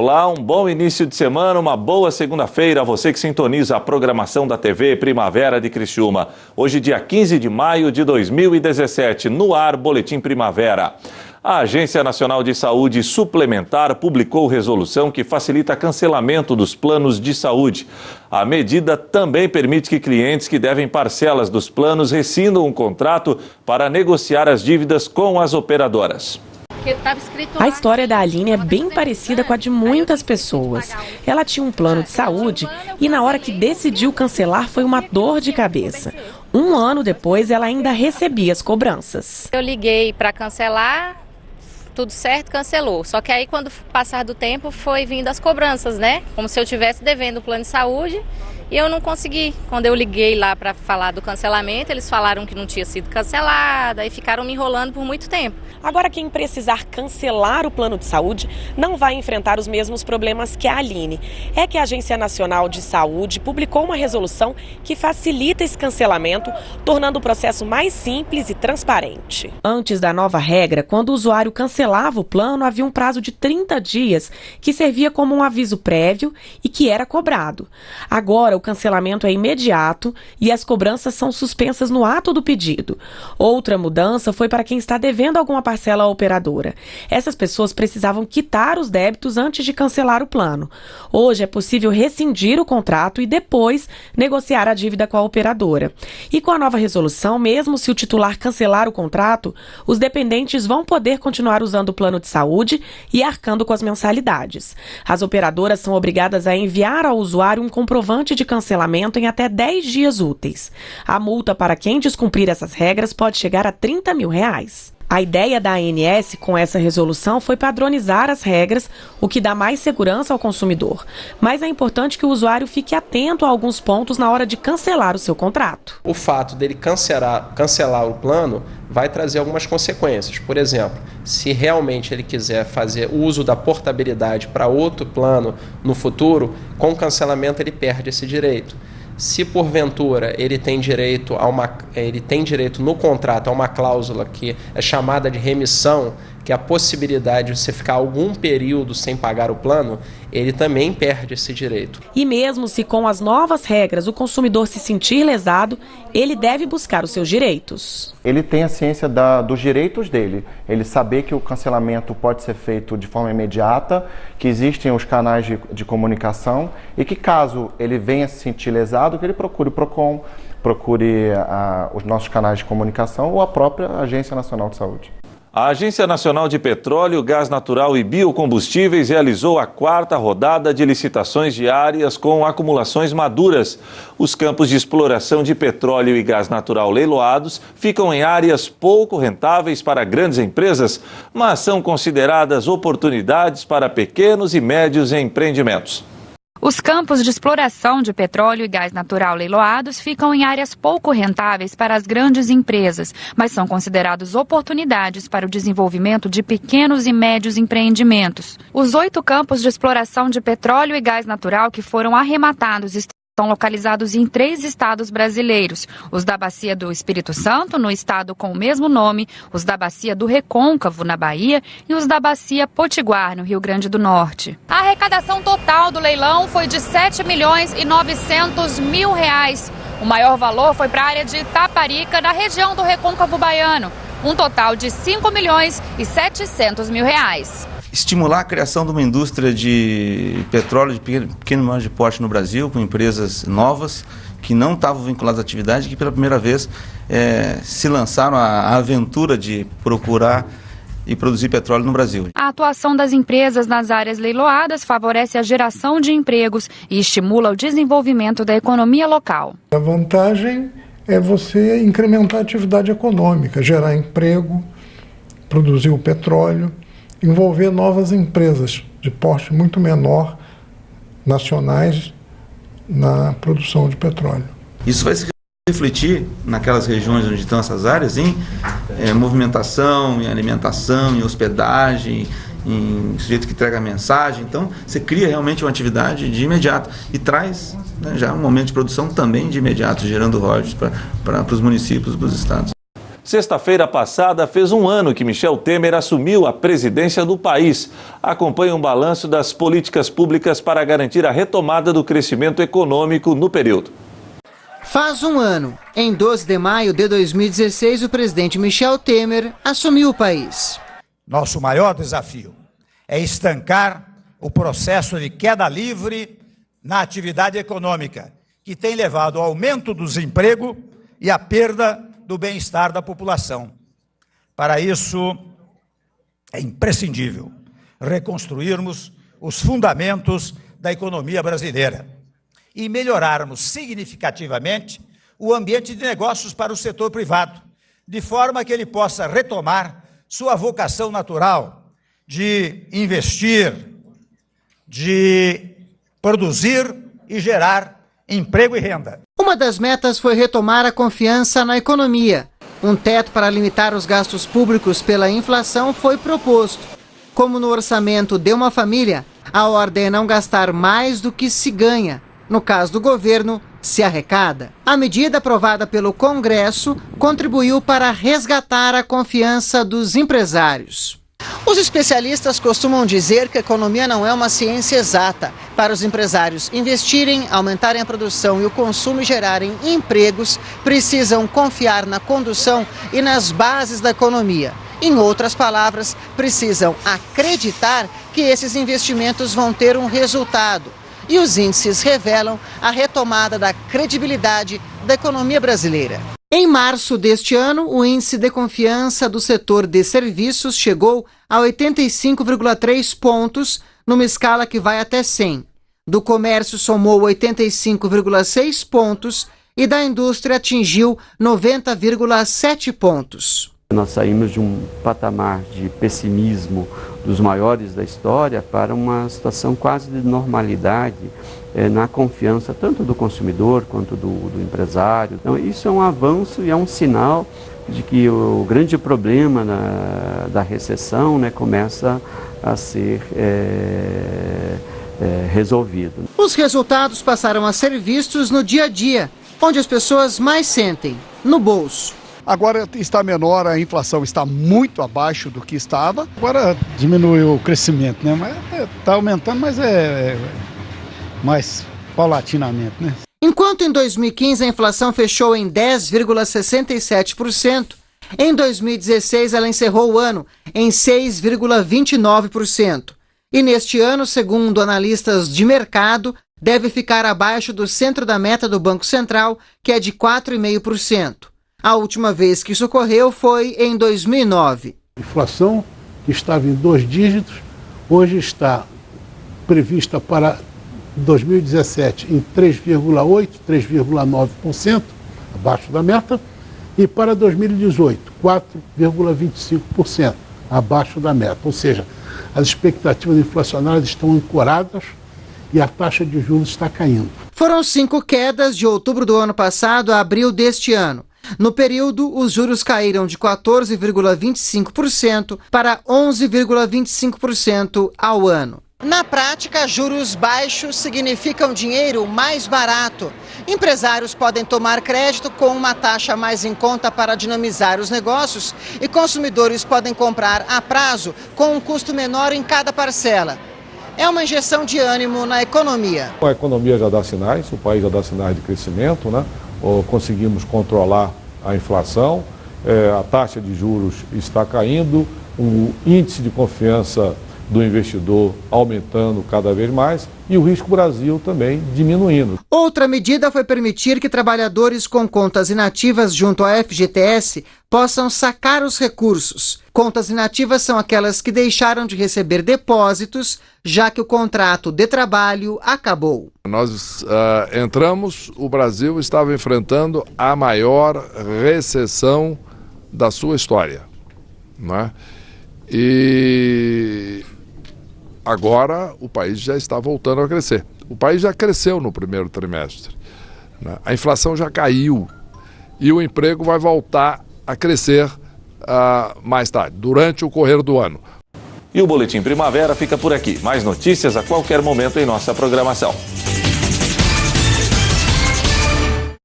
Olá, um bom início de semana, uma boa segunda-feira a você que sintoniza a programação da TV Primavera de Criciúma. Hoje, dia 15 de maio de 2017, no ar, Boletim Primavera. A Agência Nacional de Saúde Suplementar publicou resolução que facilita cancelamento dos planos de saúde. A medida também permite que clientes que devem parcelas dos planos rescindam um contrato para negociar as dívidas com as operadoras. A história da Aline é bem parecida com a de muitas pessoas. Ela tinha um plano de saúde e na hora que decidiu cancelar foi uma dor de cabeça. Um ano depois, ela ainda recebia as cobranças. Eu liguei para cancelar, tudo certo, cancelou. Só que aí, quando passar do tempo, foi vindo as cobranças, né? Como se eu estivesse devendo o plano de saúde e eu não consegui. Quando eu liguei lá para falar do cancelamento, eles falaram que não tinha sido cancelada e ficaram me enrolando por muito tempo. Agora, quem precisar cancelar o plano de saúde não vai enfrentar os mesmos problemas que a Aline. É que a Agência Nacional de Saúde publicou uma resolução que facilita esse cancelamento, tornando o processo mais simples e transparente. Antes da nova regra, quando o usuário cancelava o plano, havia um prazo de 30 dias que servia como um aviso prévio e que era cobrado. Agora, o cancelamento é imediato e as cobranças são suspensas no ato do pedido. Outra mudança foi para quem está devendo alguma parcela à operadora. Essas pessoas precisavam quitar os débitos antes de cancelar o plano. Hoje é possível rescindir o contrato e depois negociar a dívida com a operadora. E com a nova resolução, mesmo se o titular cancelar o contrato, os dependentes vão poder continuar usando o plano de saúde e arcando com as mensalidades. As operadoras são obrigadas a enviar ao usuário um comprovante de cancelamento em até 10 dias úteis. A multa para quem descumprir essas regras pode chegar a R$30 mil. A ideia da ANS com essa resolução foi padronizar as regras, o que dá mais segurança ao consumidor. Mas é importante que o usuário fique atento a alguns pontos na hora de cancelar o seu contrato. O fato dele cancelar o plano vai trazer algumas consequências. Por exemplo, se realmente ele quiser fazer uso da portabilidade para outro plano no futuro, com o cancelamento ele perde esse direito. Se porventura ele tem direito no contrato a uma cláusula que é chamada de remissão, que é a possibilidade de você ficar algum período sem pagar o plano, ele também perde esse direito. E mesmo se com as novas regras o consumidor se sentir lesado, ele deve buscar os seus direitos. Ele tem a ciência dos direitos dele. Ele saber que o cancelamento pode ser feito de forma imediata, que existem os canais de comunicação e que caso ele venha se sentir lesado, que ele procure o PROCON, procure os nossos canais de comunicação ou a própria Agência Nacional de Saúde. A Agência Nacional de Petróleo, Gás Natural e Biocombustíveis realizou a 4ª rodada de licitações diárias com acumulações maduras. Os campos de exploração de petróleo e gás natural leiloados ficam em áreas pouco rentáveis para grandes empresas, mas são consideradas oportunidades para pequenos e médios empreendimentos. Os campos de exploração de petróleo e gás natural leiloados ficam em áreas pouco rentáveis para as grandes empresas, mas são considerados oportunidades para o desenvolvimento de pequenos e médios empreendimentos. Os 8 campos de exploração de petróleo e gás natural que foram arrematados estão localizados em 3 estados brasileiros, os da Bacia do Espírito Santo, no estado com o mesmo nome, os da Bacia do Recôncavo, na Bahia, e os da Bacia Potiguar, no Rio Grande do Norte. A arrecadação total do leilão foi de R$7.900.000. O maior valor foi para a área de Itaparica, na região do Recôncavo Baiano, um total de R$5.700.000. Estimular a criação de uma indústria de petróleo de pequeno e médio porte no Brasil, com empresas novas que não estavam vinculadas à atividade e que pela primeira vez se lançaram à aventura de procurar e produzir petróleo no Brasil. A atuação das empresas nas áreas leiloadas favorece a geração de empregos e estimula o desenvolvimento da economia local. A vantagem é você incrementar a atividade econômica, gerar emprego, produzir o petróleo, envolver novas empresas de porte muito menor, nacionais, na produção de petróleo. Isso vai se refletir naquelas regiões onde estão essas áreas em movimentação, em alimentação, em hospedagem, em sujeito que entrega mensagem. Então, você cria realmente uma atividade de imediato e traz já um momento de produção também de imediato, gerando royalties para os municípios, para os estados. Sexta-feira passada fez um ano que Michel Temer assumiu a presidência do país. Acompanhe um balanço das políticas públicas para garantir a retomada do crescimento econômico no período. Faz um ano. Em 12 de maio de 2016, o presidente Michel Temer assumiu o país. Nosso maior desafio é estancar o processo de queda livre na atividade econômica, que tem levado ao aumento do desemprego e à perda do bem-estar da população. Para isso, é imprescindível reconstruirmos os fundamentos da economia brasileira e melhorarmos significativamente o ambiente de negócios para o setor privado, de forma que ele possa retomar sua vocação natural de investir, de produzir e gerar emprego e renda. Uma das metas foi retomar a confiança na economia. Um teto para limitar os gastos públicos pela inflação foi proposto. Como no orçamento de uma família, a ordem é não gastar mais do que se ganha. No caso do governo, se arrecada. A medida aprovada pelo Congresso contribuiu para resgatar a confiança dos empresários. Os especialistas costumam dizer que a economia não é uma ciência exata. Para os empresários investirem, aumentarem a produção e o consumo e gerarem empregos, precisam confiar na condução e nas bases da economia. Em outras palavras, precisam acreditar que esses investimentos vão ter um resultado. E os índices revelam a retomada da credibilidade da economia brasileira. Em março deste ano, o índice de confiança do setor de serviços chegou a 85,3 pontos, numa escala que vai até 100. Do comércio somou 85,6 pontos e da indústria atingiu 90,7 pontos. Nós saímos de um patamar de pessimismo dos maiores da história para uma situação quase de normalidade na confiança tanto do consumidor quanto do empresário. Então, isso é um avanço e é um sinal de que o grande problema da recessão, começa a ser resolvido. Os resultados passaram a ser vistos no dia a dia, onde as pessoas mais sentem, no bolso. Agora está menor, a inflação está muito abaixo do que estava. Agora diminuiu o crescimento, mas está aumentando, mas é mais paulatinamente, Enquanto em 2015 a inflação fechou em 10,67%, em 2016 ela encerrou o ano em 6,29%. E neste ano, segundo analistas de mercado, deve ficar abaixo do centro da meta do Banco Central, que é de 4,5%. A última vez que isso ocorreu foi em 2009. A inflação, que estava em 2 dígitos, hoje está prevista para 2017 em 3,8%, 3,9%, abaixo da meta, e para 2018, 4,25%, abaixo da meta. Ou seja, as expectativas inflacionárias estão ancoradas e a taxa de juros está caindo. Foram 5 quedas de outubro do ano passado a abril deste ano. No período, os juros caíram de 14,25% para 11,25% ao ano. Na prática, juros baixos significam dinheiro mais barato. Empresários podem tomar crédito com uma taxa mais em conta para dinamizar os negócios e consumidores podem comprar a prazo com um custo menor em cada parcela. É uma injeção de ânimo na economia. A economia já dá sinais, o país já dá sinais de crescimento, Conseguimos controlar a inflação, a taxa de juros está caindo, o índice de confiança do investidor aumentando cada vez mais e o risco Brasil também diminuindo. Outra medida foi permitir que trabalhadores com contas inativas junto à FGTS possam sacar os recursos. Contas inativas são aquelas que deixaram de receber depósitos, já que o contrato de trabalho acabou. Nós entramos, o Brasil estava enfrentando a maior recessão da sua história, E agora o país já está voltando a crescer. O país já cresceu no primeiro trimestre, A inflação já caiu e o emprego vai voltar a crescer mais tarde, durante o correr do ano. E o Boletim Primavera fica por aqui. Mais notícias a qualquer momento em nossa programação.